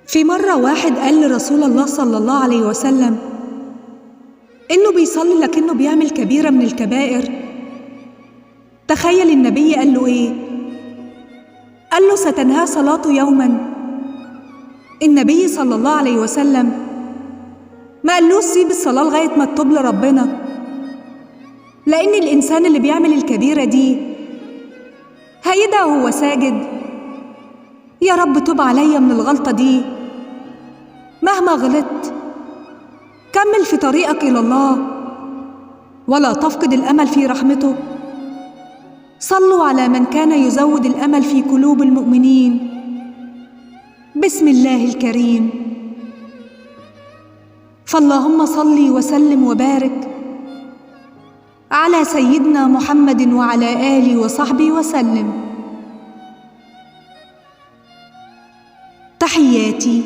في مرة واحد قال لرسول الله صلى الله عليه وسلم إنه بيصلي لكنه بيعمل كبيرة من الكبائر. تخيل النبي قال له إيه؟ قال له ستنهى صلاته يوما. النبي صلى الله عليه وسلم ما قالوش سيب الصلاة لغاية ما تتوب لربنا، لأن الإنسان اللي بيعمل الكبيرة دي هيدعي وهو ساجد: يا رب توب عليا من الغلطة دي، مهما غلطت كمل في طريقك إلى الله ولا تفقد الأمل في رحمته. صلوا على من كان يزود الأمل في قلوب المؤمنين. بسم الله الكريم. فاللهم صل وسلم وبارك على سيدنا محمد وعلى آله وصحبه وسلم. تحياتي.